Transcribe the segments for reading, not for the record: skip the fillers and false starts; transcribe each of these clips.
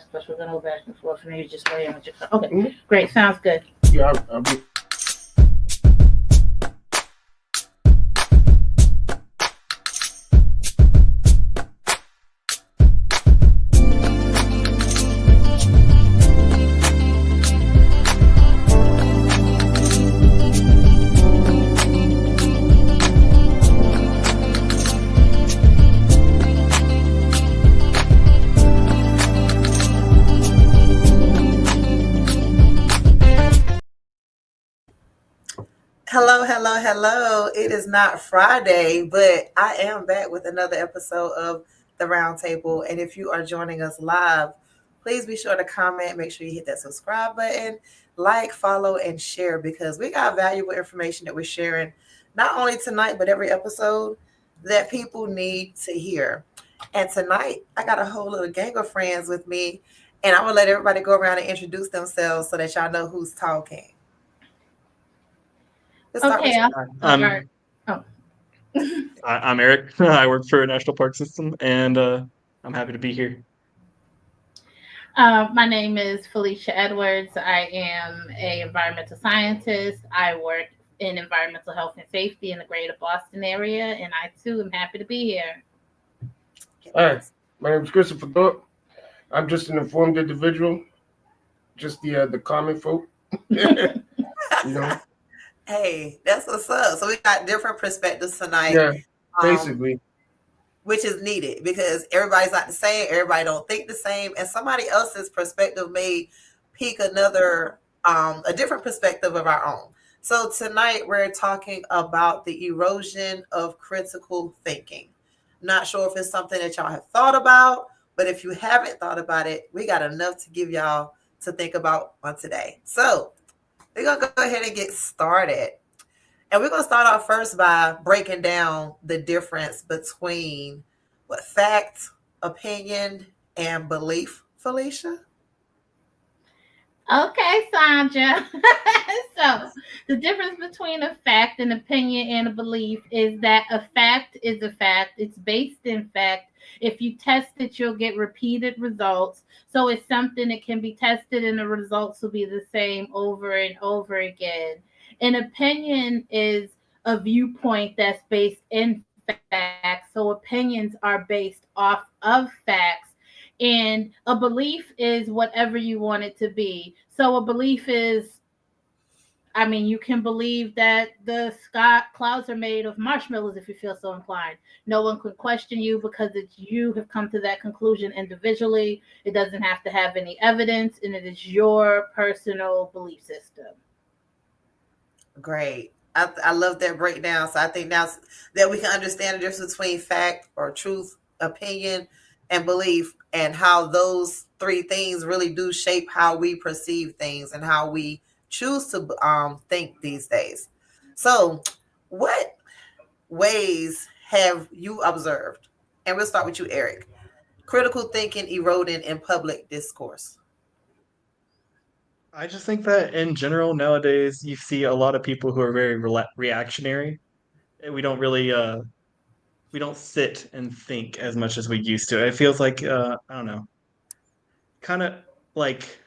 because we're going to go back and forth and you just weigh in with your. Okay, great. Sounds good. Yeah, I'll be. Hello. It is not Friday, but I am back with another episode of the RoundTable. And if you are joining us live, please be sure to comment. Make sure you hit that subscribe button, like, follow, and share because we got valuable information that we're sharing not only tonight, but every episode that people need to hear. And tonight, I got a whole little gang of friends with me, and I'm going to let everybody go around and introduce themselves so that y'all know who's talking. Okay, I'm Eric. I work for National Park System, and I'm happy to be here. My name is Felicia Edwards. I am an environmental scientist. I work in environmental health and safety in the greater Boston area, and I too am happy to be here. Hi, my name is Christopher Thorpe. I'm just an informed individual, just the common folk. Hey, that's what's up. So we got different perspectives tonight. Yeah, basically. Which is needed because everybody's not the same. Everybody don't think the same. And somebody else's perspective may pique another, a different perspective of our own. So tonight we're talking about the erosion of critical thinking. Not sure if it's something that y'all have thought about, but if you haven't thought about it, we got enough to give y'all to think about on today. So we're going to go ahead and get started. And we're going to start off first by breaking down the difference between fact, opinion, and belief, Felicia. Okay, Sandra. So the difference between a fact, an opinion, and a belief is that a fact is a fact. It's based in fact. If you test it, you'll get repeated results. So it's something that can be tested and the results will be the same over and over again. An opinion is a viewpoint that's based in facts. So opinions are based off of facts. And a belief is whatever you want it to be. So a belief is, you can believe that the clouds are made of marshmallows if you feel so inclined. No one could question you because you have come to that conclusion individually. It doesn't have to have any evidence, and it is your personal belief system. Great. I love that breakdown. So I think now that we can understand the difference between fact or truth, opinion, and belief, and how those three things really do shape how we perceive things and how we choose to think these days. So what ways have you observed? And we'll start with you, Eric. Critical thinking eroding in public discourse. I just think that in general nowadays you see a lot of people who are very reactionary. We don't really we don't sit and think as much as we used to. It feels like I don't know, kind of like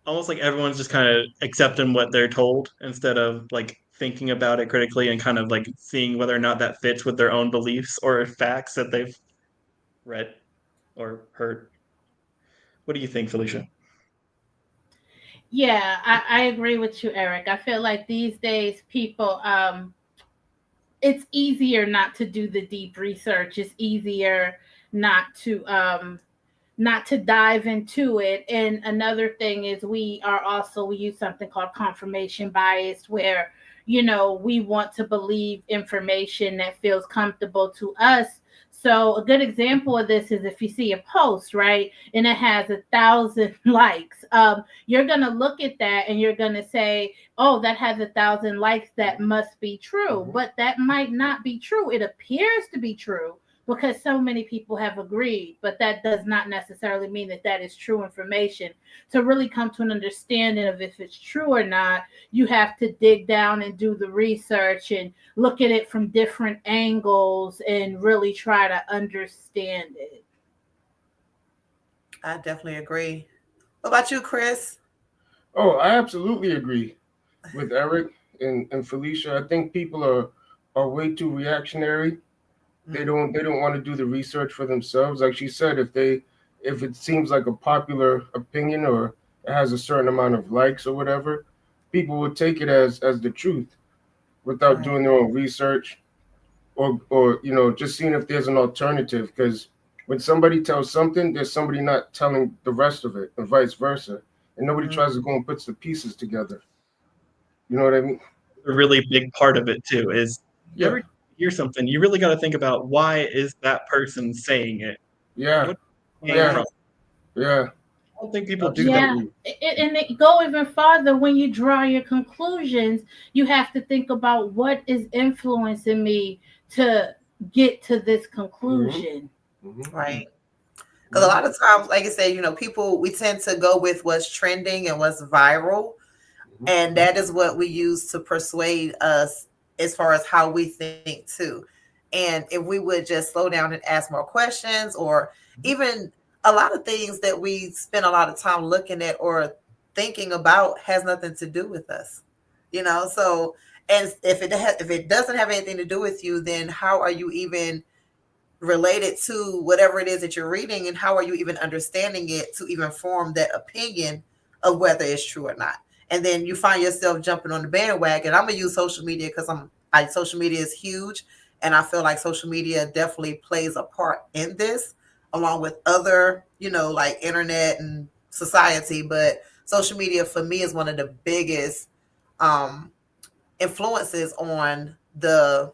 almost like everyone's just kind of accepting what they're told instead of like thinking about it critically and kind of like seeing whether or not that fits with their own beliefs or facts that they've read or heard. What do you think, Felicia? Yeah, I agree with you, Eric. I feel like these days people, it's easier not to do the deep research. It's easier not to dive into it. And another thing is we use something called confirmation bias, where we want to believe information that feels comfortable to us. So a good example of this is if you see a post, right, and it has 1,000 likes, you're going to look at that and you're going to say, oh, that has 1,000 likes, that must be true. But that might not be true. It appears to be true because so many people have agreed, but that does not necessarily mean that that is true information. To really come to an understanding of if it's true or not, you have to dig down and do the research and look at it from different angles and really try to understand it. I definitely agree. What about you, Chris? Oh, I absolutely agree with Eric and Felicia. I think people are way too reactionary. They don't want to do the research for themselves. Like she said, if it seems like a popular opinion or it has a certain amount of likes or whatever, people will take it as the truth without Right. doing their own research or just seeing if there's an alternative. Because when somebody tells something, there's somebody not telling the rest of it, and vice versa, and nobody Mhm. tries to go and puts the pieces together. You know what I mean? A really big part of it too is Yeah, every time you hear something, you really got to think about why is that person saying it? yeah, What came Right. yeah, from? yeah. I don't think people do that. Yeah, Absolutely. and it go even farther when you draw your conclusions. You have to think about what is influencing me to get to this Hmm. conclusion. Hmm. Right. Because a Hmm. lot of times, like I said, people, we tend to go with what's trending and what's viral. And that is what we use to persuade us as far as how we think too. And if we would just slow down and ask more questions, or even a lot of things that we spend a lot of time looking at or thinking about has nothing to do with us, so, and if it doesn't have anything to do with you, then how are you even related to whatever it is that you're reading, and how are you even understanding it to even form that opinion of whether it's true or not? And then you find yourself jumping on the bandwagon. I'm gonna use social media because social media is huge, and I feel like social media definitely plays a part in this, along with other, like internet and society. But social media for me is one of the biggest um influences on the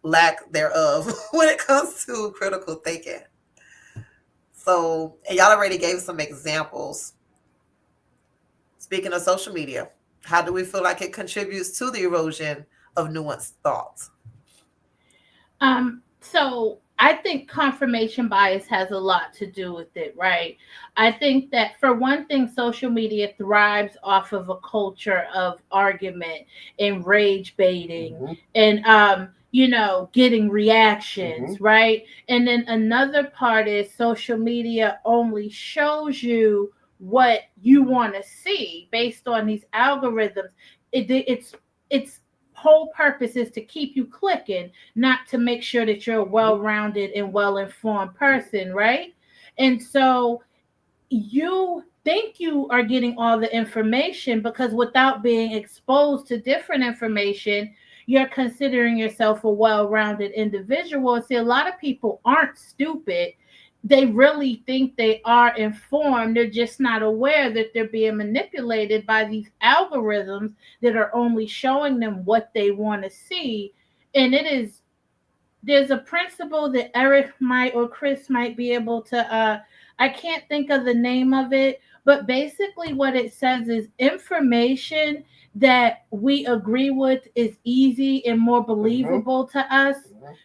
lack thereof when it comes to critical thinking. So, and y'all already gave some examples. Speaking of social media, how do we feel like it contributes to the erosion of nuanced thoughts? So I think confirmation bias has a lot to do with it, right? I think that for one thing, social media thrives off of a culture of argument and rage baiting Hmm. and getting Hmm. reactions, right? And then another part is social media only shows you what you want to see based on these algorithms. It's whole purpose is to keep you clicking, not to make sure that you're a well-rounded and well-informed person, right? And so you think you are getting all the information because without being exposed to different information, you're considering yourself a well-rounded individual. See, a lot of people aren't stupid. They really think they are informed. They're just not aware that they're being manipulated by these algorithms that are only showing them what they want to see. And there's a principle that Eric might or Chris might be able to I can't think of the name of it, but basically what it says is information that we agree with is easy and more Hmm. believable to us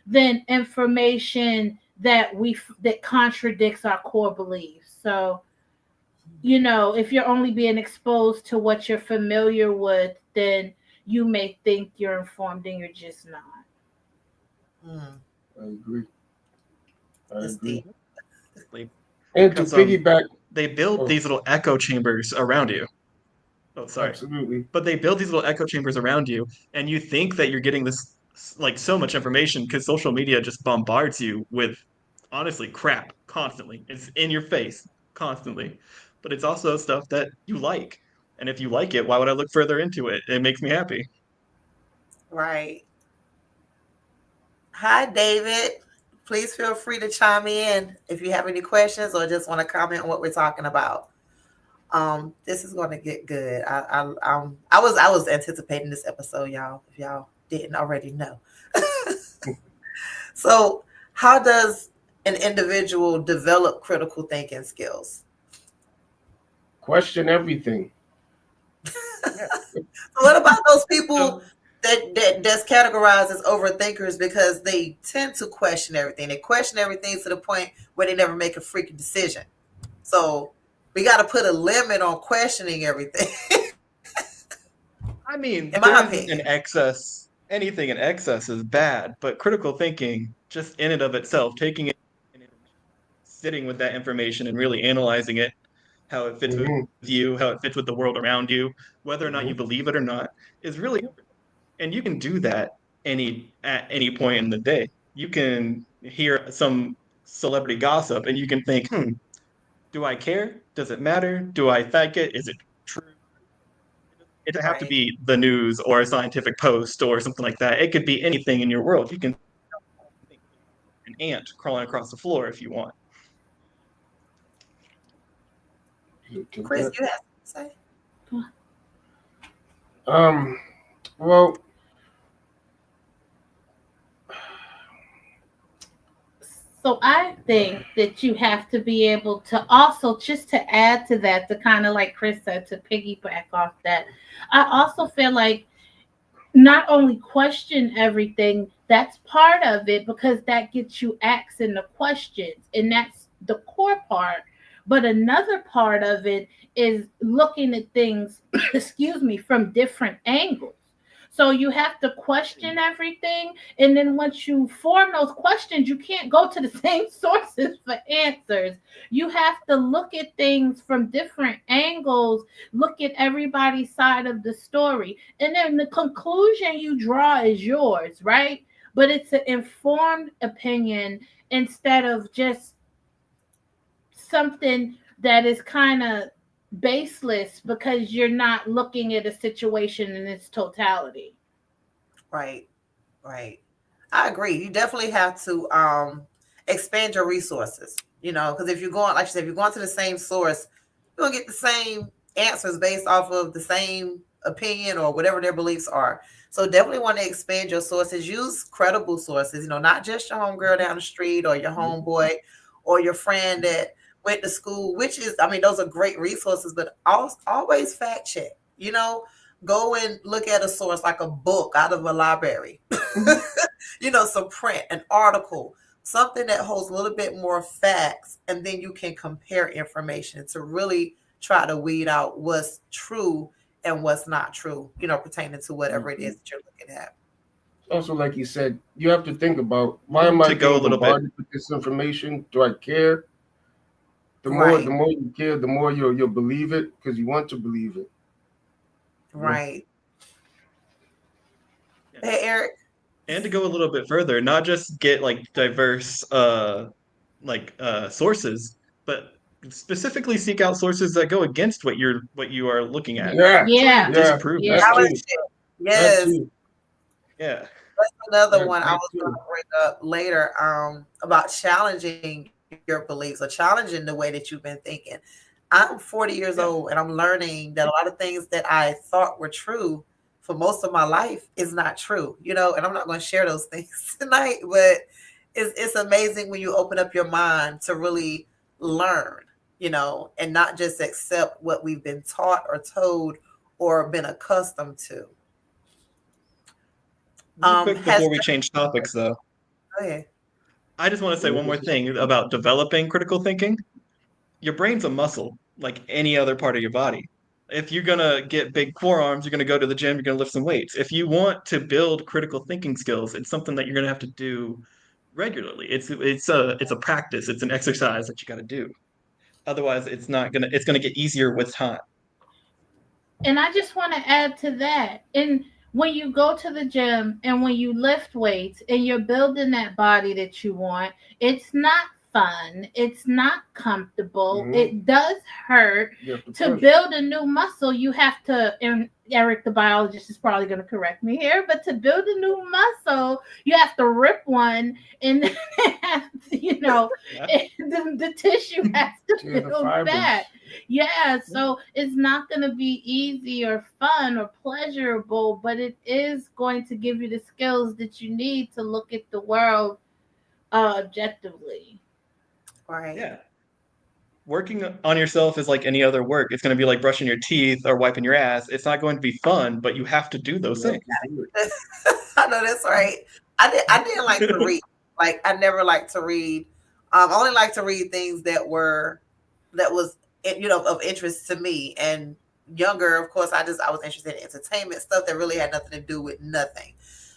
than information that contradicts our core beliefs. So, if you're only being exposed to what you're familiar with, then you may think you're informed and you're just not. Hmm, I agree. I that's agree. deep. And to Because piggyback, they build oh, these little echo chambers around you. Oh, sorry. absolutely. But they build these little echo chambers around you, and you think that you're getting this like so much information because social media just bombards you with honestly crap constantly. It's in your face constantly. But it's also stuff that you like. And if you like it, why would I look further into it? It makes me happy. Right. Hi, David. Please feel free to chime in if you have any questions or just want to comment on what we're talking about. This is going to get good. I was anticipating this episode, y'all. If y'all didn't already know. So, how does an individual develop critical thinking skills? Question everything. Yeah. What about those people So that's categorized as overthinkers because they tend to question everything? They question everything to the point where they never make a freaking decision. So we got to put a limit on questioning everything, I in mean, my there's opinion. an excess. Anything in excess is bad, but critical thinking, just in and of itself, taking it in information, sitting with that information and really analyzing it, how it fits with you, how it fits with the world around you, whether or not you believe it or not, is really, and you can do that at any point in the day. You can hear some celebrity gossip and you can think, do I care? Does it matter? Do I think it? Is it true? It doesn't have to Right. be the news or a scientific post or something like that. It could be anything in your world. You can think an ant crawling across the floor if you want. Chris, you have something to say? Well, so I think that you have to be able to also, just to add to that, to kind of like Chris said, to piggyback off that, I also feel like not only question everything, that's part of it, because that gets you asking the questions, and that's the core part. But another part of it is looking at things, excuse me, from different angles. So you have to question everything, and then once you form those questions, you can't go to the same sources for answers. You have to look at things from different angles, look at everybody's side of the story, and then the conclusion you draw is yours, right? But it's an informed opinion instead of just something that is kind of baseless because you're not looking at a situation in its totality. Right. I agree. You definitely have to expand your resources, because if you're going, like you said, if you're going to the same source, you're gonna get the same answers based off of the same opinion or whatever their beliefs are. So definitely want to expand your sources. Use credible sources, not just your homegirl down the street or your homeboy or your friend that went to school, which is, those are great resources, but always fact check, go and look at a source like a book out of a library, some print, an article, something that holds a little bit more facts, and then you can compare information to really try to weed out what's true and what's not true, pertaining to whatever it is that you're looking at. Also, like you said, you have to think about, why am I being bombarded with this information? Do I care? The more you care, the more you'll believe it, because you want to believe it. Right. Hey, Eric. And to go a little bit further, not just get diverse sources, but specifically seek out sources that go against what you are looking at. Yeah. Disprove that. Yes. Yeah. That's another one I was going to bring up later, about challenging your beliefs or challenging the way that you've been thinking. I'm 40 years old, and I'm learning that a lot of things that I thought were true for most of my life is not true, and I'm not going to share those things tonight, but it's amazing when you open up your mind to really learn, and not just accept what we've been taught or told or been accustomed to. Quick before we change topics, though. Go ahead. I just want to say one more thing about developing critical thinking. Your brain's a muscle, like any other part of your body. If you're going to get big forearms, you're going to go to the gym, you're going to lift some weights. If you want to build critical thinking skills, it's something that you're going to have to do regularly. It's a practice, it's an exercise that you got to do. Otherwise, it's going to get easier with time. And I just want to add to that. And when you go to the gym and when you lift weights and you're building that body that you want, it's not fun. It's not comfortable. Mm-hmm. It does hurt. To build a new muscle, you have to, and Eric, the biologist, is probably going to correct me here, but to build a new muscle, you have to rip one, and then the tissue has to build back. Yeah, so it's not going to be easy or fun or pleasurable, but it is going to give you the skills that you need to look at the world objectively. Right. Yeah. Working on yourself is like any other work. It's going to be like brushing your teeth or wiping your ass. It's not going to be fun, but you have to do those things. I know that's right. I didn't like to read. Like, I never liked to read. I only like to read things that was of interest to me. And younger, of course, I was interested in entertainment stuff that really had nothing to do with nothing.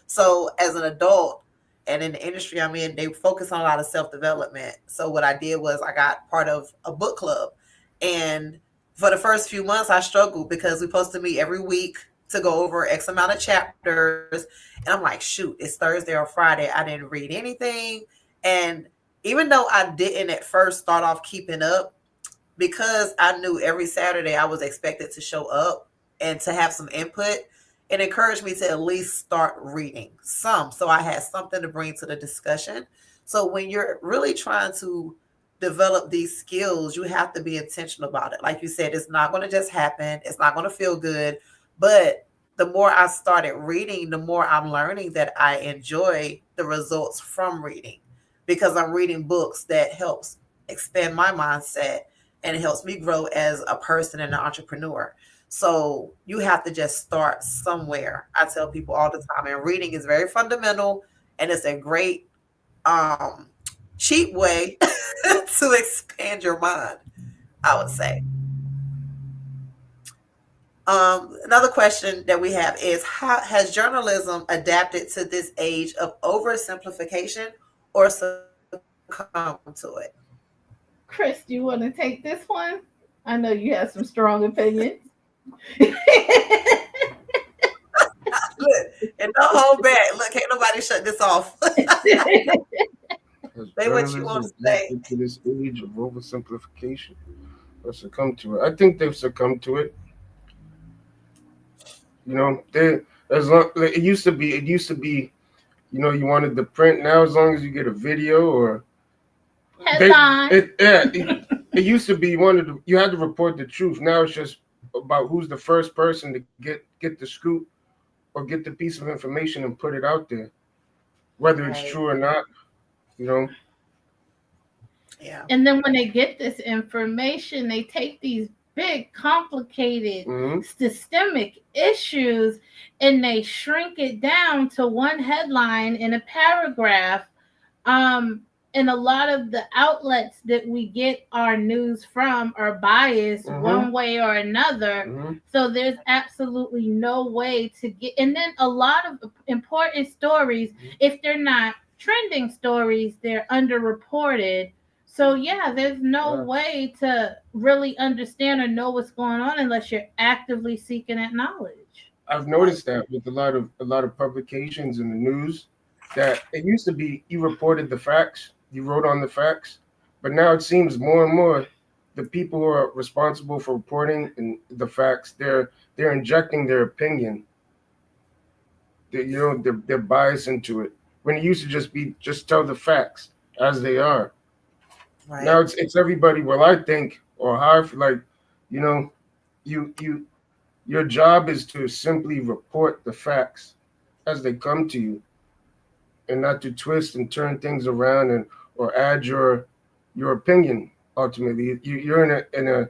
So as an adult, and in the industry I'm in, they focus on a lot of self-development. So what I did was I got part of a book club. And for the first few months I struggled because we're supposed to meet every week to go over X amount of chapters. And I'm like, shoot, it's Thursday or Friday. I didn't read anything. And even though I didn't at first start off keeping up, because I knew every Saturday I was expected to show up and to have some input, it encouraged me to at least start reading some. So I had something to bring to the discussion. So when you're really trying to develop these skills, you have to be intentional about it. Like you said, it's not going to just happen. It's not going to feel good. But the more I started reading, the more I'm learning that I enjoy the results from reading, because I'm reading books that helps expand my mindset and it helps me grow as a person and an entrepreneur. So you have to just start somewhere. I tell people all the time, and reading is very fundamental, and it's a great cheap way to expand your mind, I would say. Another question that we have is, how has journalism adapted to this age of oversimplification or succumb to it? Chris, do you want to take this one? I know you have some strong opinions. Look, and don't hold back. Look, can't nobody shut this off. Say what you want to say. To this age of oversimplification, or succumb to it. I think they've succumbed to it. You know, they as long like, it used to be. You know, you wanted the print. Now, as long as you get a video or Headline. it used to be you had to report the truth. Now it's just about who's the first person to get the scoop or get the piece of information and put it out there, whether it's true or not. You know. Yeah. And then when they get this information, they take these big, complicated, systemic issues and they shrink it down to one headline in a paragraph. And a lot of the outlets that we get our news from are biased one way or another. So there's absolutely no way to get. And then a lot of important stories, if they're not trending stories, they're underreported. So yeah, there's no way to really understand or know what's going on unless you're actively seeking that knowledge. I've noticed that with a lot of publications in the news, that it used to be you reported the facts, you wrote on the facts, but now it seems more and more the people who are responsible for reporting and the facts, they're injecting their opinion. They're biased into it. When it used to just tell the facts as they are. Right. Now it's everybody. Well, I think, or how I feel like, you know, your job is to simply report the facts as they come to you, and not to twist and turn things around or add your opinion. Ultimately, you're in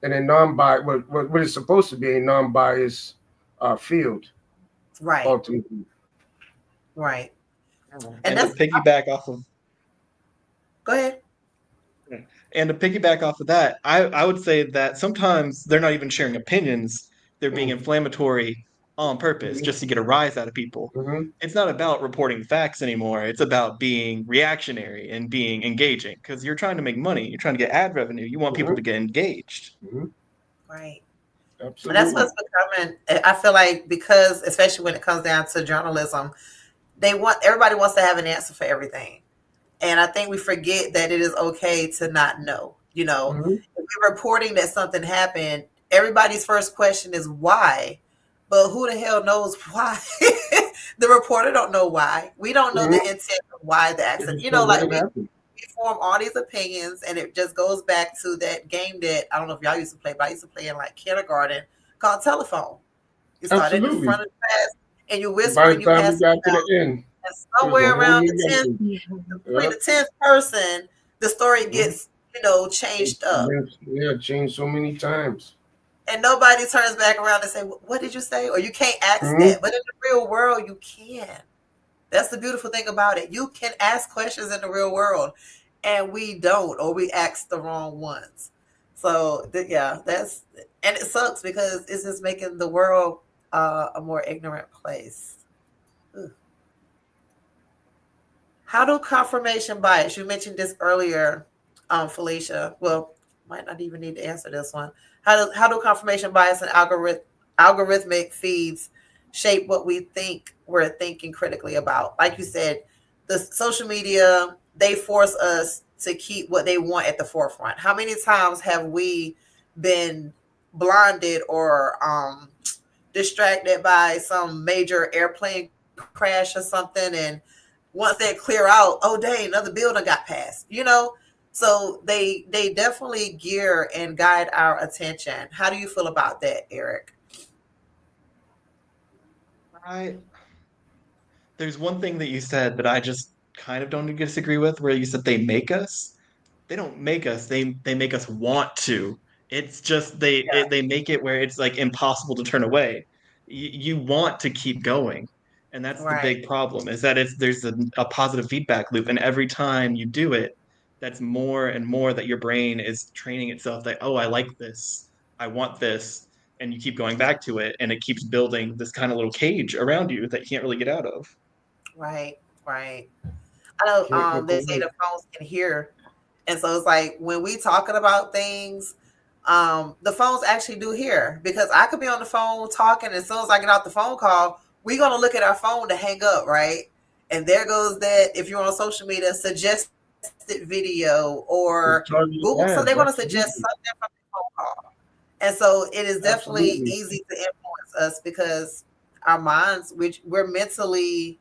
a non-bias what is supposed to be a non-biased field. Right. Ultimately. Right. And to piggyback off of. Go ahead. And to piggyback off of that, I would say that sometimes they're not even sharing opinions. They're being inflammatory on purpose just to get a rise out of people. It's not about reporting facts anymore. It's about being reactionary and being engaging, because you're trying to make money. You're trying to get ad revenue. You want people to get engaged. Right. Absolutely. And that's what's becoming, I feel like, because especially when it comes down to journalism, everybody wants to have an answer for everything. And I think we forget that it is okay to not know. You know, if we're reporting that something happened, everybody's first question is why. But who the hell knows why? The reporter don't know why. We don't know the intent of why the accident. You know, like we form all these opinions, and it just goes back to that game that I don't know if y'all used to play, but I used to play in like kindergarten called telephone. You start in the front of the class, and you whisper, and you pass it down. And somewhere around between the 10th person, the story gets, changed up. Yeah, changed so many times. And nobody turns back around and say, what did you say? Or you can't ask that. But in the real world, you can. That's the beautiful thing about it. You can ask questions in the real world, and we don't, or we ask the wrong ones. So, and it sucks because it's just making the world a more ignorant place. Ugh. How do confirmation bias? You mentioned this earlier, Felicia. Well, might not even need to answer this one. How do confirmation bias and algorithmic feeds shape what we think we're thinking critically about? Like you said, the social media, they force us to keep what they want at the forefront. How many times have we been blinded or distracted by some major airplane crash or something, and once they clear out, oh dang, another building got passed, so they definitely gear and guide our attention. How do you feel about that, Eric? I There's one thing that you said that I just kind of don't disagree with, where you said they make us. They don't make us. They make us want to. It's just Yeah. they make it where it's like impossible to turn away. You want to keep going, and that's the Right. big problem. Is that there's a positive feedback loop, and every time you do it, that's more and more that your brain is training itself that, oh, I like this, I want this, and you keep going back to it, and it keeps building this kind of little cage around you that you can't really get out of. Right. Right. I know Can't look they say away. the phones can hear. And so it's like when we talking about things, the phones actually do hear, because I could be on the phone talking. As soon as I get off the phone call, we're going to look at our phone to hang up, right? And there goes that, if you're on social media, suggested video It's or targeted Google. So they're ads. going to suggest Absolutely. something from the phone call. And so it is definitely Absolutely. easy to influence us because our minds, which we're mentally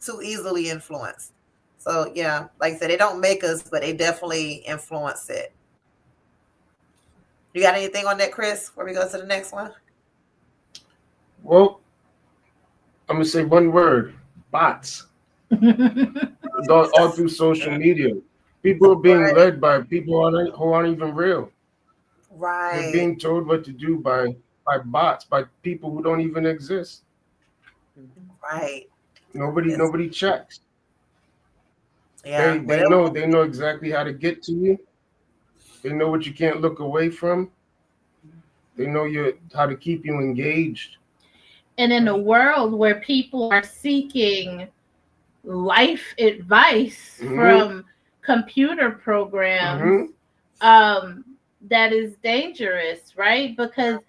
too easily influenced. So yeah, like I said, they don't make us, but they definitely influence it. You got anything on that, Chris, before we go to the next one? Well, I'm gonna say one word: bots. All through social media, people are being Right. led by people who aren't even real. They're Right. being told what to do by bots, by people who don't even exist. Right. It's, Nobody checks. yeah. They Whatever. know exactly how to get to you. They know what you can't look away from. They know how to keep you engaged. And in a world where people are seeking life advice Mm-hmm. from computer programs, Mm-hmm. um, that is dangerous, right? Because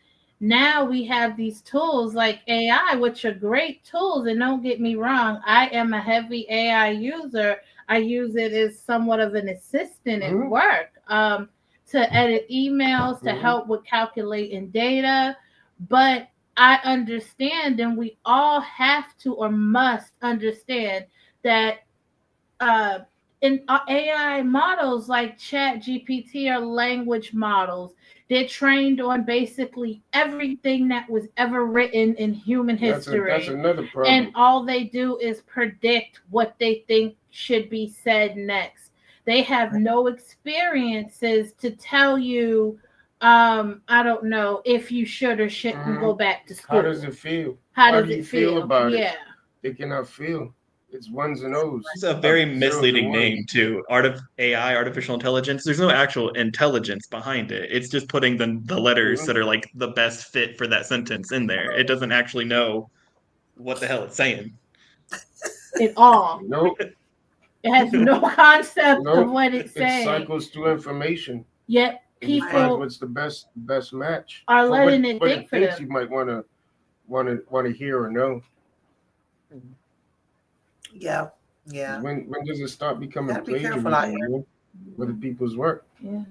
now we have these tools like AI, which are great tools. And don't get me wrong, I am a heavy AI user. I use it as somewhat of an assistant at Mm-hmm. work, to edit emails, to Mm-hmm. help with calculating data. But I understand, and we all have to or must understand that uh, in AI models like Chat GPT are language models. They're trained on basically everything that was ever written in human That's history. another And problem. all they do is predict what they think should be said next. They have no experiences to tell you, I don't know, if you should or shouldn't Mm-hmm. go back to How does school. it feel? How How does do you it feel feel? about it? Yeah. They cannot feel. It's ones and O's, It's a very zeros and misleading ones. name too. Art of AI, artificial intelligence. There's no actual intelligence behind it. It's just putting the letters Mm-hmm. that are like the best fit for that sentence in there. It doesn't actually know what the hell it's saying. It all. Nope. It has no concept of Nope. what it's It saying. cycles through information Yet and just finds Right. people what's the best match are for letting it what it think for thinks them. you might want to hear or know. Yeah. Yeah. When does it start becoming Gotta be careful out plagiarism, here. with the people's work? Yeah.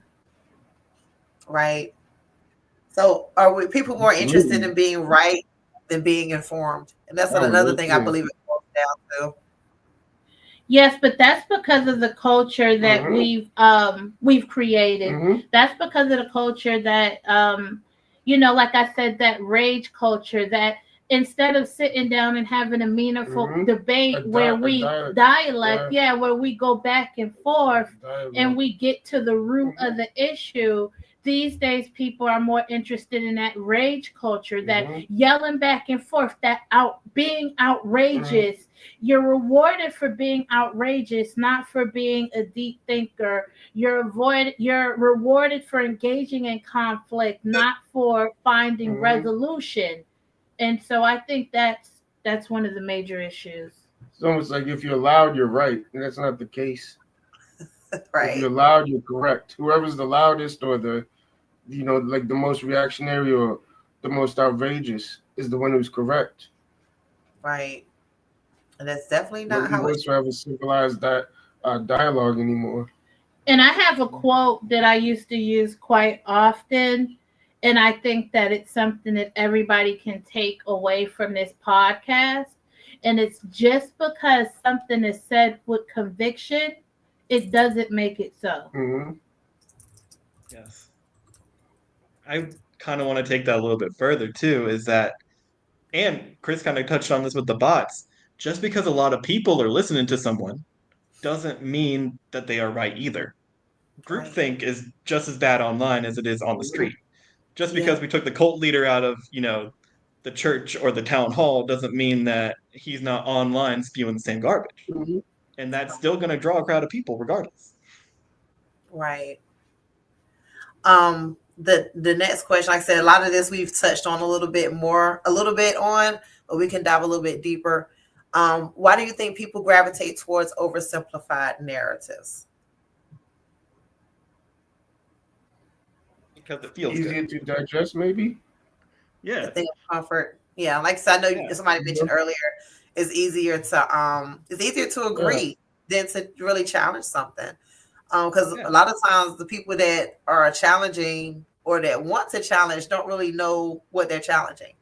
Right. So are we people more interested Absolutely. in being right than being informed? And that's I would another look, thing I yeah. believe it boils down to. Yes, but that's because of the culture that Mm-hmm. we've created. Mm-hmm. That's because of the culture that like I said, that rage culture, that instead of sitting down and having a meaningful Mm-hmm. debate where A we dialect. dialect, Yeah. yeah, where we go back and forth and Dialogue. we get to the root of the issue. These days, people are more interested in that rage culture, that Mm-hmm. yelling back and forth, that being outrageous. You're rewarded for being outrageous, not for being a deep thinker. You're rewarded for engaging in conflict, not for finding Mm-hmm. resolution. And so I think that's one of the major issues. It's almost like if you're loud, you're right, and that's not the case. Right. If you're loud, you're correct. Whoever's the loudest or the, like the most reactionary or the most outrageous is the one who's correct. Right. And that's definitely not Nobody how wants to have a civilized dialogue anymore. And I have a quote that I used to use quite often. And I think that it's something that everybody can take away from this podcast. And it's just because something is said with conviction, it doesn't make it so. Mm-hmm. Yes. I kind of want to take that a little bit further too, is that, and Chris kind of touched on this with the bots, just because a lot of people are listening to someone doesn't mean that they are right either. Groupthink is just as bad online as it is on the street. Just because we took the cult leader out of, the church or the town hall doesn't mean that he's not online spewing the same garbage. Mm-hmm. And that's still going to draw a crowd of people regardless. Right. The next question, like I said, a lot of this we've touched on a little bit on, but we can dive a little bit deeper. Why do you think people gravitate towards oversimplified narratives? Because it feels easier good. to digest, maybe. Yeah. The thing of comfort. Yeah, like I said, I know somebody mentioned earlier, it's easier to agree than to really challenge something. Because a lot of times the people that are challenging or that want to challenge don't really know what they're challenging.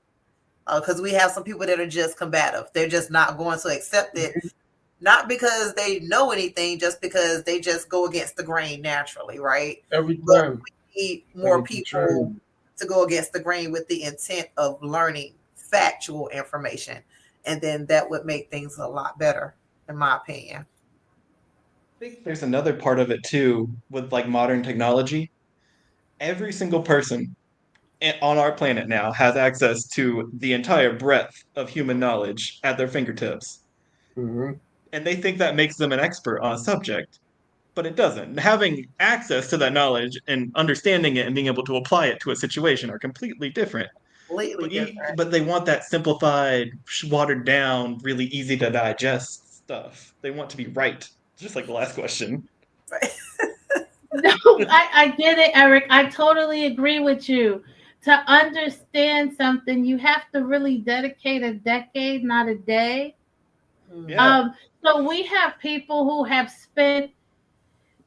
Because we have some people that are just combative. They're just not going to accept it, not because they know anything, just because they just go against the grain naturally, right? Every time. But we need more people to go against the grain with the intent of learning factual information. And then that would make things a lot better, in my opinion. I think there's another part of it too with like modern technology. Every single person on our planet now has access to the entire breadth of human knowledge at their fingertips. Mm-hmm. And they think that makes them an expert on a subject, but it doesn't. Having access to that knowledge and understanding it and being able to apply it to a situation are completely different. But they want that simplified, watered down, really easy to digest stuff. They want to be right. Just like the last question. Right. No, I get it, Eric. I totally agree with you. To understand something, you have to really dedicate a decade, not a day. Yeah. So we have people who have spent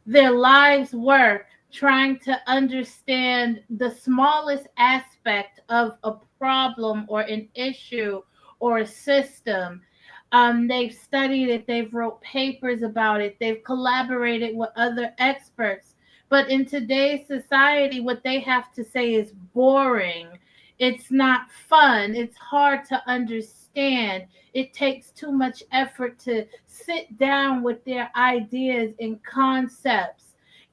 their lives' work trying to understand the smallest aspect of a problem or an issue or a system. They've studied it, they've wrote papers about it, they've collaborated with other experts. But in today's society, what they have to say is boring. It's not fun. It's hard to understand. It takes too much effort to sit down with their ideas and concepts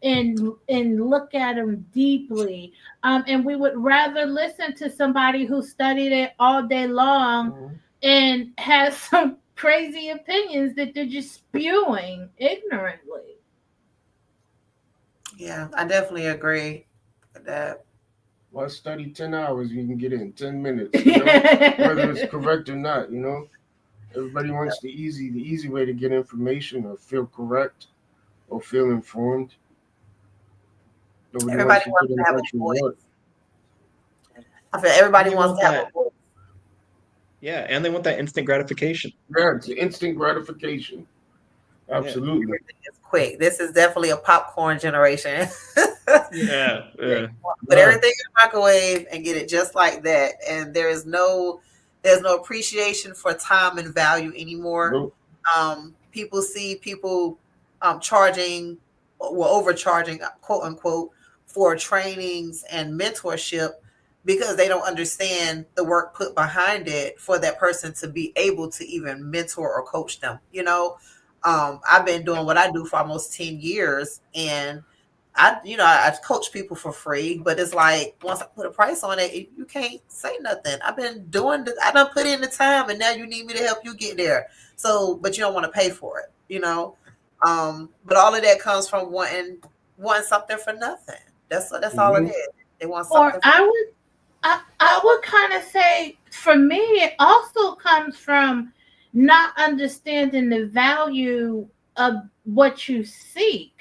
and look at them deeply. And we would rather listen to somebody who studied it all day long and has some crazy opinions that they're just spewing ignorantly. Yeah, I definitely agree with that. Well, study 10 hours, you can get it in 10 minutes, whether it's correct or not, Everybody wants the easy way to get information or feel correct or feel informed. Everybody wants to have a voice. I feel everybody wants to have a voice. Yeah, and they want that instant gratification. Yeah, it's instant gratification. Absolutely. Everything is quick. This is definitely a popcorn generation. Yeah. Put everything in the microwave and get it just like that. And there's no appreciation for time and value anymore. Nope. People see people charging, overcharging, quote unquote, for trainings and mentorship because they don't understand the work put behind it for that person to be able to even mentor or coach them. I've been doing what I do for almost 10 years, and I coach people for free, but it's like once I put a price on it, you can't say nothing. I've been doing I done put in the time, and now you need me to help you get there. So, but you don't want to pay for it, But all of that comes from wanting something for nothing. That's all it is. They want something. Or I would kind of say, for me, it also comes from not understanding the value of what you seek.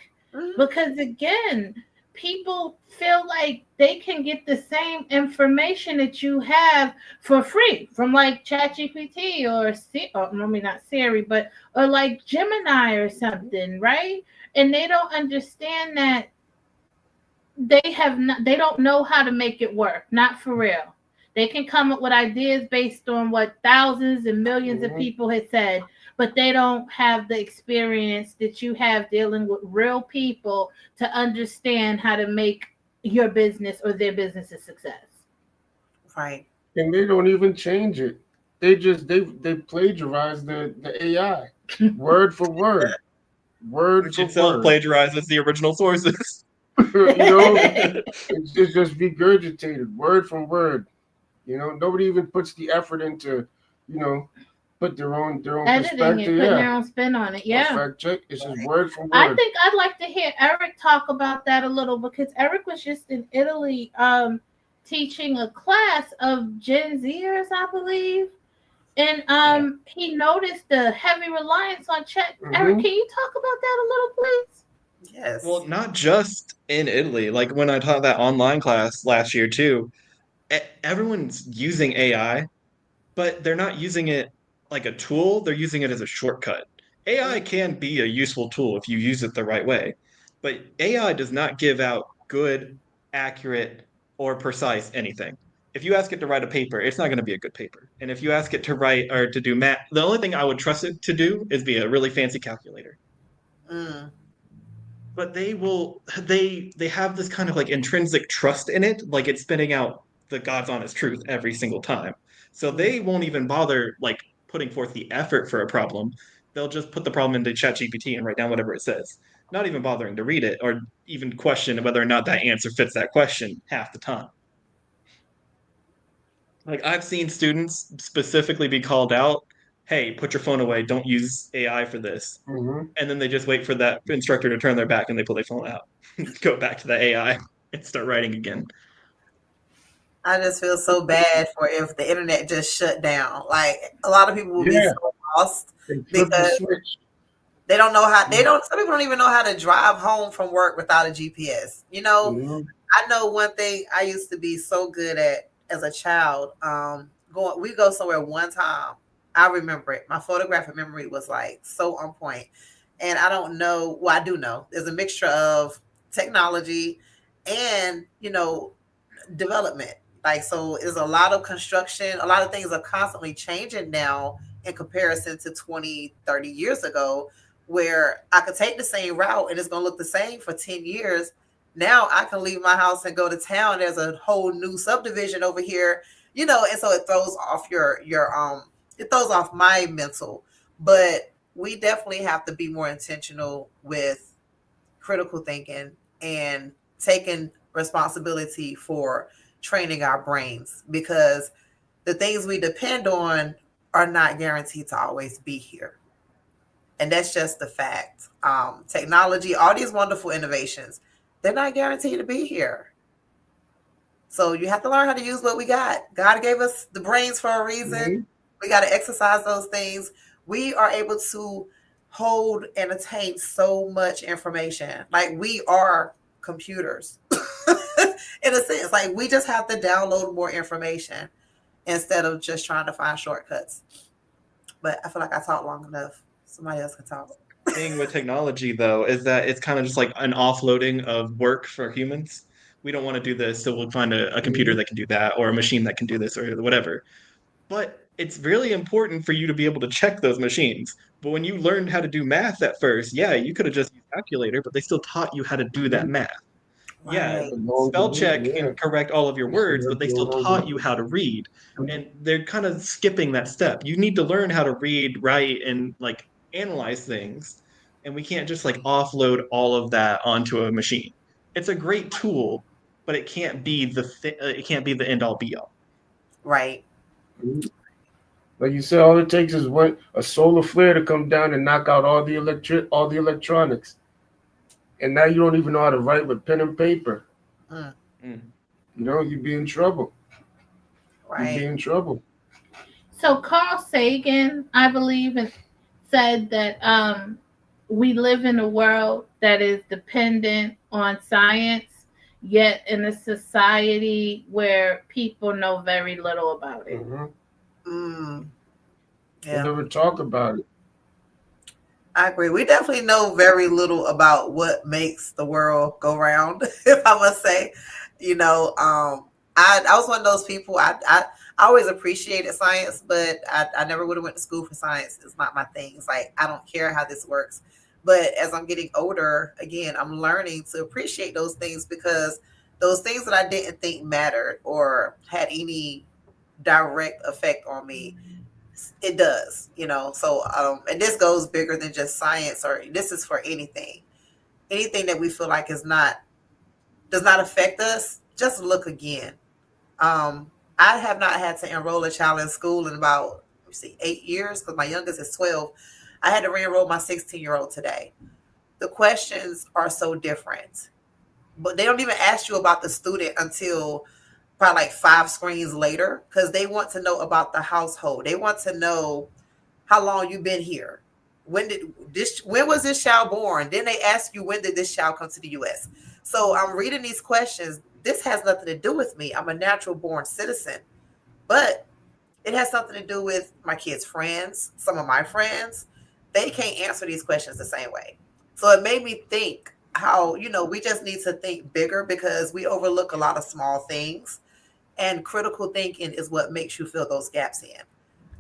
Because again, people feel like they can get the same information that you have for free from like ChatGPT or I mean not Siri, but or like Gemini or something, right? And they don't understand that they don't know how to make it work, not for real. They can come up with ideas based on what thousands and 1000000s of people had said, but they don't have the experience that you have dealing with real people to understand how to make your business or their business a success. Right. And they don't even change it. They plagiarize the AI word for word. Which itself plagiarizes the original sources. It's just regurgitated word from word. Nobody even puts the effort into, put their own editing perspective. It, putting their own spin on it. Yeah. Fact check. It's just word for word. I think I'd like to hear Eric talk about that a little, because Eric was just in Italy teaching a class of Gen Zers, I believe. And he noticed the heavy reliance on chat. Eric, can you talk about that a little, please? Yes. Well, not just in Italy. Like when I taught that online class last year too, everyone's using AI, but they're not using it like a tool. They're using it as a shortcut. AI can be a useful tool if you use it the right way, but AI does not give out good, accurate, or precise anything. If you ask it to write a paper, it's not going to be a good paper. And if you ask it to write or to do math, the only thing I would trust it to do is be a really fancy calculator. But they have this kind of like intrinsic trust in it, like it's spitting out the God's honest truth every single time. So they won't even bother like putting forth the effort for a problem. They'll just put the problem into ChatGPT and write down whatever it says, not even bothering to read it or even question whether or not that answer fits that question half the time. Like I've seen students specifically be called out, hey, put your phone away, don't use AI for this. And then they just wait for that instructor to turn their back and they pull their phone out, go back to the AI and start writing again. I just feel so bad for if the internet just shut down. Like a lot of people will be so lost because they don't know how. Some people don't even know how to drive home from work without a GPS. I know one thing I used to be so good at as a child. We go somewhere one time. I remember it. My photographic memory was like so on point. And I don't know. Well, I do know. There's a mixture of technology and development. Like, so there's a lot of construction. A lot of things are constantly changing now in comparison to 20, 30 years ago, where I could take the same route and it's going to look the same for 10 years. Now I can leave my house and go to town. There's a whole new subdivision over here, and so it throws off it throws off my mental. But we definitely have to be more intentional with critical thinking and taking responsibility for training our brains, because the things we depend on are not guaranteed to always be here. And that's just the fact. Technology, all these wonderful innovations, they're not guaranteed to be here. So you have to learn how to use what we got. God gave us the brains for a reason. We got to exercise those things. We are able to hold and attain so much information. Like we are computers in a sense. Like we just have to download more information instead of just trying to find shortcuts. But I feel like I talked long enough. Somebody else can talk. The thing with technology, though, is that it's kind of just like an offloading of work for humans. We don't want to do this, so we'll find a computer that can do that, or a machine that can do this, or whatever. But it's really important for you to be able to check those machines. But when you learned how to do math at first, yeah, you could have just used a calculator, but they still taught you how to do that math. Right. Yeah, spell check can correct all of your words, but they still taught you how to read. And they're kind of skipping that step. You need to learn how to read, write, and like analyze things. And we can't just like offload all of that onto a machine. It's a great tool, but it can't be the end all be all. Right. Like you said, all it takes is a solar flare to come down and knock out all the electronics. And now you don't even know how to write with pen and paper. You'd be in trouble. Right. You'd be in trouble. So Carl Sagan, I believe, said that we live in a world that is dependent on science, yet in a society where people know very little about it. Mm, They yeah, never talk about it. I agree. We definitely know very little about what makes the world go round, if I must say. I was one of those people. I always appreciated science, but I never would have went to school for science. It's not my thing. It's like I don't care how this works. But as I'm getting older, again, I'm learning to appreciate those things because those things that I didn't think mattered or had any direct effect on me, it does. So and this goes bigger than just science, or this is for anything that we feel like does not affect us. Just look again. I have not had to enroll a child in school in about 8 years because my youngest is 12. I had to re-enroll my 16-year-old today. The questions are so different, but they don't even ask you about the student until probably like 5 screens later, because they want to know about the household. They want to know how long you've been here. When was this child born? Then they ask you, when did this child come to the US? So I'm reading these questions. This has nothing to do with me. I'm a natural born citizen, but it has something to do with my kids' friends, some of my friends. They can't answer these questions the same way. So it made me think how, we just need to think bigger because we overlook a lot of small things. And critical thinking is what makes you fill those gaps in.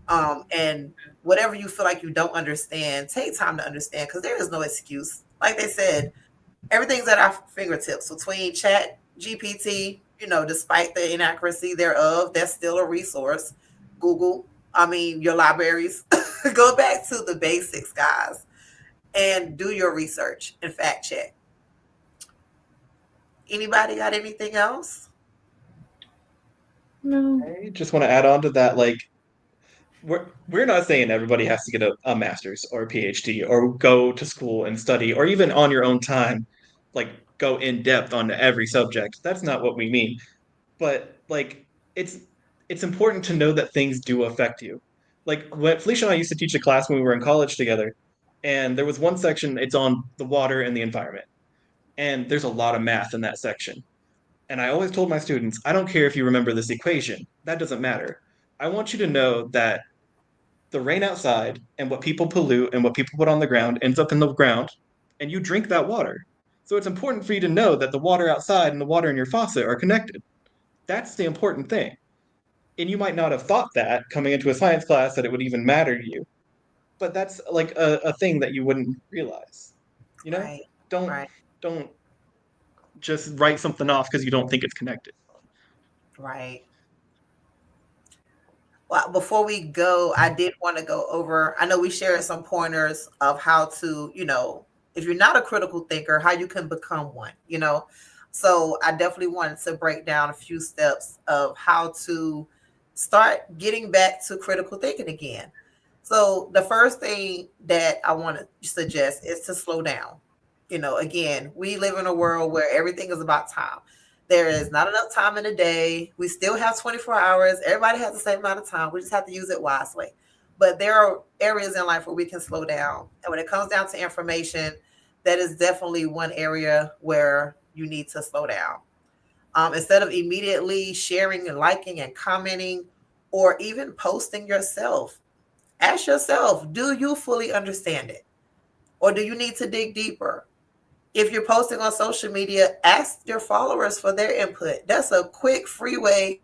And whatever you feel like you don't understand, take time to understand because there is no excuse. Like they said, everything's at our fingertips between Chat GPT, despite the inaccuracy thereof, that's still a resource. Google, your libraries. Go back to the basics, guys, and do your research and fact check. Anybody got anything else? No. I just want to add on to that, like we're not saying everybody has to get a master's or a PhD or go to school and study or even on your own time, like go in depth on every subject. That's not what we mean. But like it's important to know that things do affect you. Like when Felicia and I used to teach a class when we were in college together, and there was one section, it's on the water and the environment. And there's a lot of math in that section. And I always told my students, I don't care if you remember this equation. That doesn't matter. I want you to know that the rain outside and what people pollute and what people put on the ground ends up in the ground, and you drink that water. So it's important for you to know that the water outside and the water in your faucet are connected. That's the important thing. And you might not have thought that coming into a science class that it would even matter to you, but that's like a thing that you wouldn't realize. You know, Right, don't right, don't just write something off because you don't think it's connected. right. Well, before we go, I did want to go over. I know we shared some pointers of how to, if you're not a critical thinker, how you can become one. So I definitely wanted to break down a few steps of how to start getting back to critical thinking again. So the first thing that I want to suggest is to slow down. Again, we live in a world where everything is about time. There is not enough time in a day. We still have 24 hours. Everybody has the same amount of time. We just have to use it wisely. But there are areas in life where we can slow down. And when it comes down to information, that is definitely one area where you need to slow down. Instead of immediately sharing and liking and commenting or even posting yourself, ask yourself, do you fully understand it? Or do you need to dig deeper? If you're posting on social media, ask your followers for their input. That's a quick, free way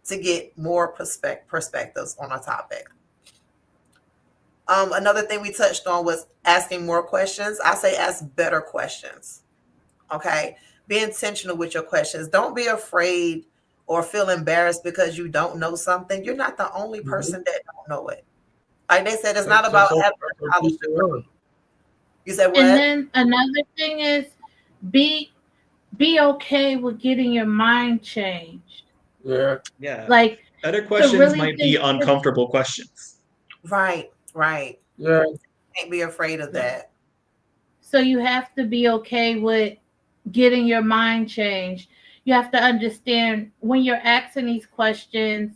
to get more perspectives on a topic. Another thing we touched on was asking more questions. I say ask better questions. Okay. Be intentional with your questions. Don't be afraid or feel embarrassed because you don't know something. You're not the only person that don't know it. Like they said, it's not about having a college degree. You said And what? then another thing is be be okay with getting your mind changed. Yeah. Yeah. Like Better to questions really might be think uncomfortable questions. Right, right. Yeah. Can't be afraid of that. so you have to be okay with getting your mind changed. You have to understand when you're asking these questions,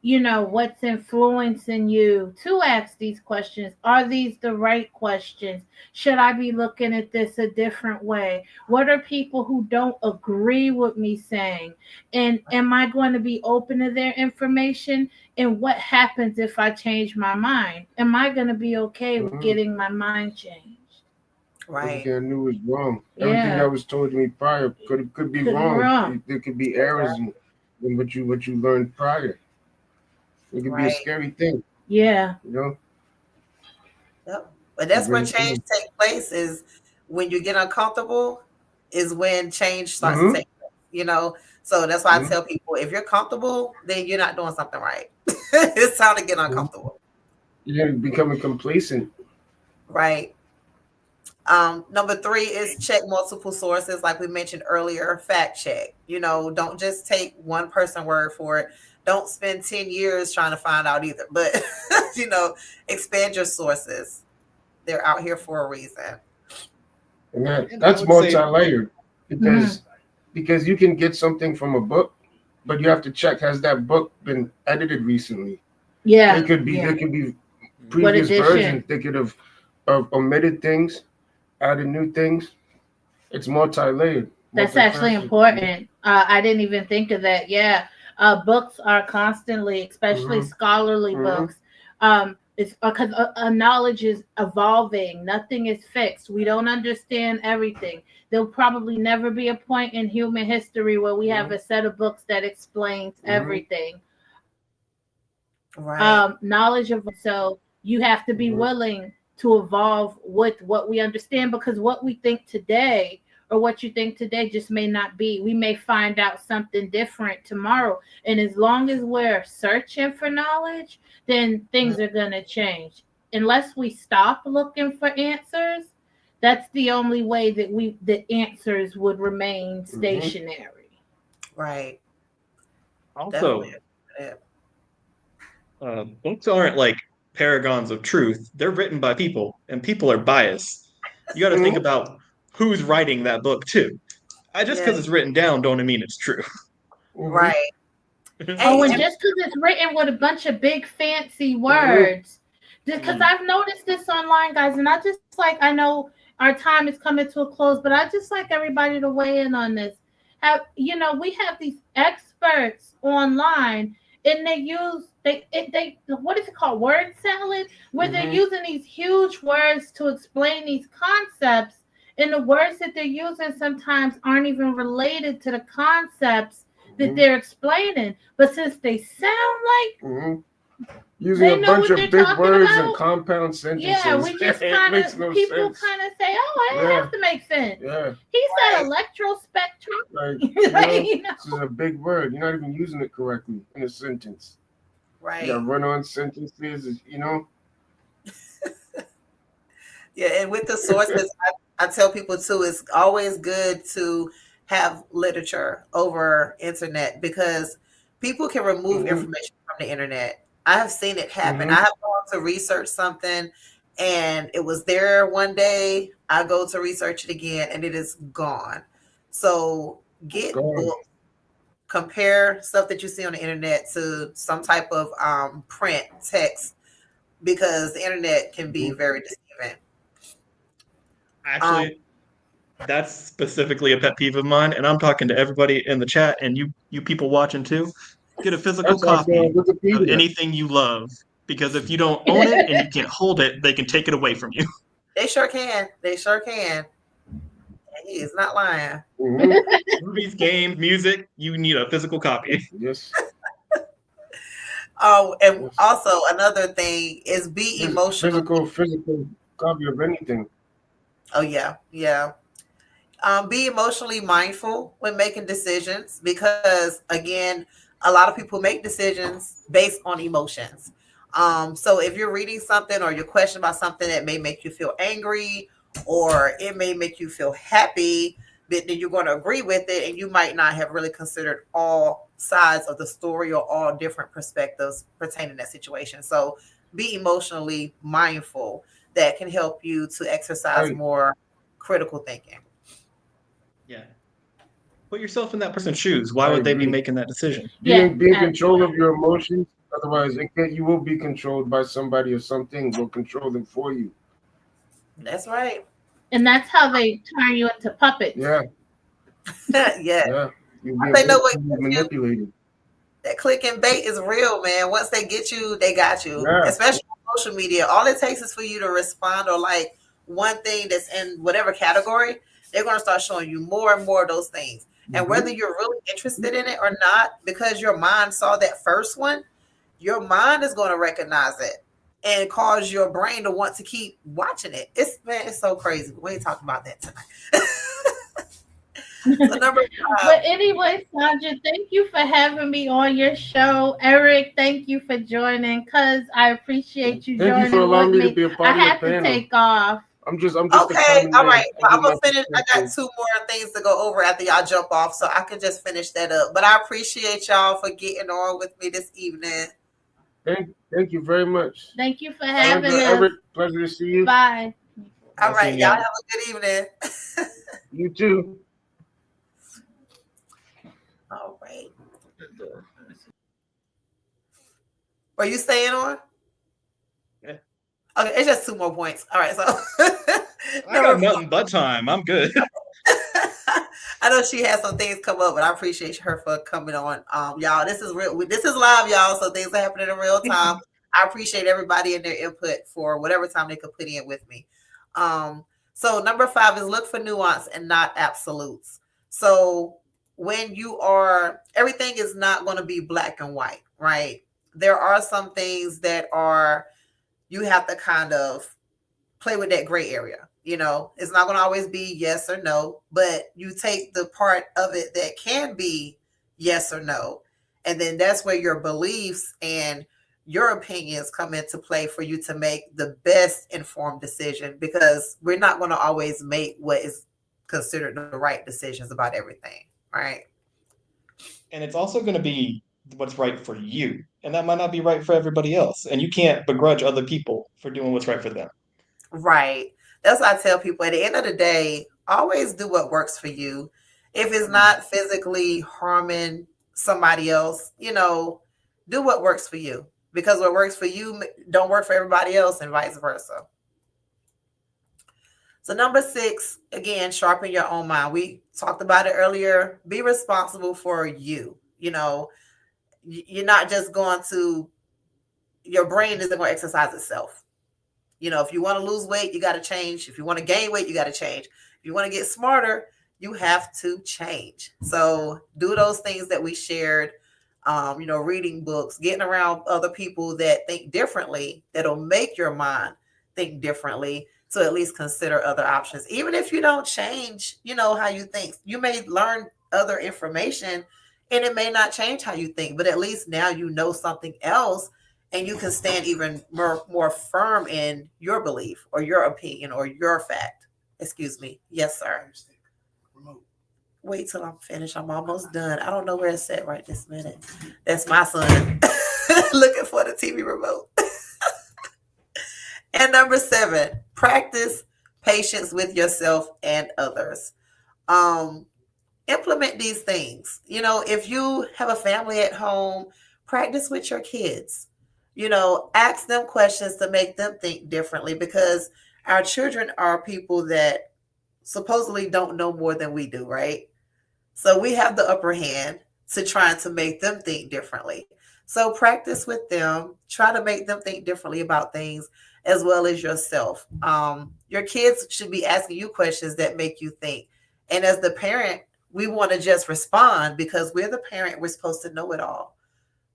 what's influencing you to ask these questions. Are these the right questions? Should I be looking at this a different way? What are people who don't agree with me saying? And am I going to be open to their information? And what happens if I change my mind? Am I going to be okay with getting my mind changed? Right. Everything I knew was wrong. Everything that was told to me prior could be wrong. There could be errors in what you learned prior. It could be a scary thing. Yeah. Yep. But that's where change takes place, is when you get uncomfortable is when change starts to take place, So that's why I tell people, if you're comfortable, then you're not doing something right. It's time to get uncomfortable. You're becoming complacent. Right. Number 3 is check multiple sources. Like we mentioned earlier, fact check. Don't just take one person's word for it. Don't spend 10 years trying to find out either. But, expand your sources. They're out here for a reason. And that's multi-layered because you can get something from a book, but you have to check, has that book been edited recently? Yeah. There could be previous versions. They could have omitted things, added new things. It's multi-layered. That's actually important. I didn't even think of that. Yeah. Books are constantly, especially scholarly books. It's because knowledge is evolving. Nothing is fixed. We don't understand everything. There'll probably never be a point in human history where we have a set of books that explains everything. Right. Knowledge of so you have to be willing to evolve with what we understand, because what we think today or what you think today just may not be. We may find out something different tomorrow. And as long as we're searching for knowledge, then things are going to change. Unless we stop looking for answers, that's the only way that the answers would remain stationary. Right. Also, books aren't like paragons of truth. They're written by people, and people are biased. You got to think about who's writing that book too. Just because it's written down don't mean it's true. Right. And just because it's written with a bunch of big fancy words, because I've noticed this online, guys, and I know our time is coming to a close, but I just like everybody to weigh in on this. We have these experts online, and they use what is it called, word salad, where they're using these huge words to explain these concepts. And the words that they're using sometimes aren't even related to the concepts that they're explaining. But since they sound like using a bunch of big words and compound sentences. Yeah, we just kind of, people kind of say, it has to make sense. Yeah. He said electrospectrum. This is a big word. You're not even using it correctly in a sentence. Right. You got run-on sentences, Yeah, and with the sources, I tell people too, it's always good to have literature over internet, because people can remove information from the internet. I have seen it happen. I have gone to research something and it was there one day. I go to research it again and it is gone. So get books, compare stuff that you see on the internet to some type of print text, because the internet can be very deceiving. Actually, that's specifically a pet peeve of mine, and I'm talking to everybody in the chat, and you people watching too. Get a physical copy of anything you love, because if you don't own it and you can't hold it, they can take it away from you. They sure can. And he is not lying. Movies, games, music, you need a physical copy. Yes. And also another thing is be emotional. Physical copy of anything. Oh yeah. Be emotionally mindful when making decisions, because again, a lot of people make decisions based on emotions. So if you're reading something or you're questioning about something that may make you feel angry, or it may make you feel happy, then you're going to agree with it, and you might not have really considered all sides of the story or all different perspectives pertaining to that situation. So be emotionally mindful. That can help you to exercise more critical thinking. Yeah. Put yourself in that person's shoes. Why would they be making that decision? Being in control of your emotions Otherwise, you will be controlled by somebody or something will control them for you. That's right. And that's how they turn you into puppets. Yeah, Yeah. you'll be They know what manipulated. that click and bait is real, man. Once they get you, they got you. Yeah. Especially on social media. All it takes is for you to respond or like one thing that's in whatever category, they're going to start showing you more and more of those things. And whether you're really interested in it or not, because your mind saw that first one, your mind is going to recognize it and cause your brain to want to keep watching it. It's so crazy. We ain't talking about that tonight. So number 5. But anyway, Sandra, thank you for having me on your show. Eric, thank you for joining, cuz I appreciate you joining. Thank you for allowing me to be a part I of your have to panel. take off. I'm just Okay, all right. Well, I'm gonna finish. I got 2 more things to go over after y'all jump off, so I can just finish that up. But I appreciate y'all for getting on with me this evening. Thank you very much. Thank you for having us. Eric, pleasure to see you. Bye. All right, y'all have a good evening. You too. All right. Were you staying on? Yeah. Okay, it's just 2 more points. All right, so I got nothing but time. I'm good. I know she has some things come up, but I appreciate her for coming on. Y'all, this is real. This is live, y'all. So things are happening in real time. I appreciate everybody and their input for whatever time they could put in with me. So number 5 is look for nuance and not absolutes. So when everything is not going to be black and white, right? There are some things that you have to kind of play with that gray area. It's not going to always be yes or no, but you take the part of it that can be yes or no. And then that's where your beliefs and your opinions come into play for you to make the best informed decision, because we're not going to always make what is considered the right decisions about everything, right? And it's also going to be what's right for you. And that might not be right for everybody else. And you can't begrudge other people for doing what's right for them. Right. That's why I tell people at the end of the day, always do what works for you. If it's not physically harming somebody else, do what works for you, because what works for you don't work for everybody else and vice versa. So number 6, again, sharpen your own mind. We talked about it earlier. Be responsible for you. You're not just your brain isn't going to exercise itself. If you want to lose weight, you got to change. If you want to gain weight, you got to change. If you want to get smarter, you have to change. So do those things that we shared, reading books, getting around other people that think differently, that'll make your mind think differently. So at least consider other options. Even if you don't change, how you think, you may learn other information and it may not change how you think, but at least now you know something else. And you can stand even more firm in your belief or your opinion or your fact. Excuse me. Yes, sir. Wait till I'm finished. I'm almost done. I don't know where it's at right this minute. That's my son looking for the TV remote. And number 7, practice patience with yourself and others. Implement these things. If you have a family at home, practice with your kids. Ask them questions to make them think differently, because our children are people that supposedly don't know more than we do, right? So we have the upper hand to trying to make them think differently. So practice with them, try to make them think differently about things, as well as yourself. Your kids should be asking you questions that make you think. And as the parent, we want to just respond because we're the parent. We're supposed to know it all.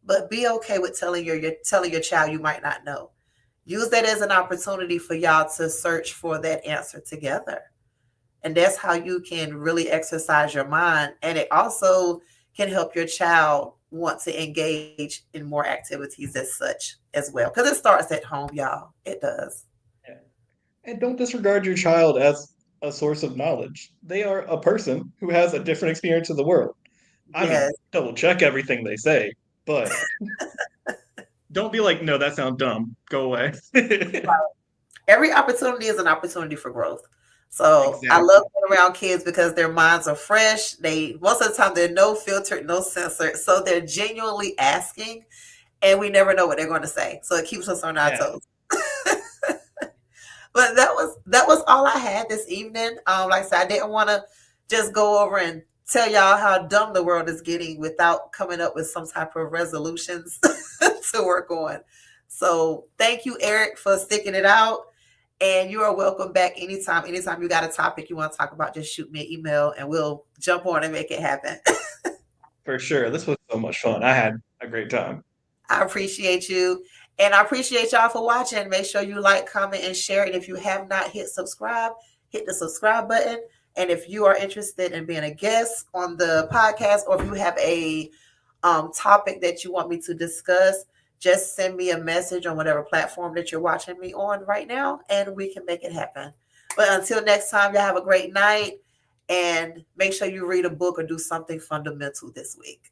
But be okay with telling your child you might not know. Use that as an opportunity for y'all to search for that answer together. And that's how you can really exercise your mind. And it also can help your child want to engage in more activities as such as well. Because it starts at home, y'all. It does. Yeah. And don't disregard your child as a source of knowledge. They are a person who has a different experience of the world. I mean, double check everything they say, but don't be like, no, that sounds dumb. Go away. Every opportunity is an opportunity for growth. So exactly. I love being around kids because their minds are fresh. Most of the time they're no filtered, no censored. So they're genuinely asking. and we never know what they're going to say. So it keeps us on our Yeah. toes. But that was all I had this evening. Like I said, I didn't want to just go over and tell y'all how dumb the world is getting without coming up with some type of resolutions to work on. So thank you, Eric, for sticking it out. And you are welcome back anytime. Anytime you got a topic you want to talk about, just shoot me an email and we'll jump on and make it happen. For sure. This was so much fun. I had a great time. I appreciate you. And I appreciate y'all for watching. Make sure you like, comment, and share. And if you have not hit subscribe, hit the subscribe button. And if you are interested in being a guest on the podcast, or if you have a topic that you want me to discuss, just send me a message on whatever platform that you're watching me on right now, and we can make it happen. But until next time, y'all have a great night, and make sure you read a book or do something fundamental this week.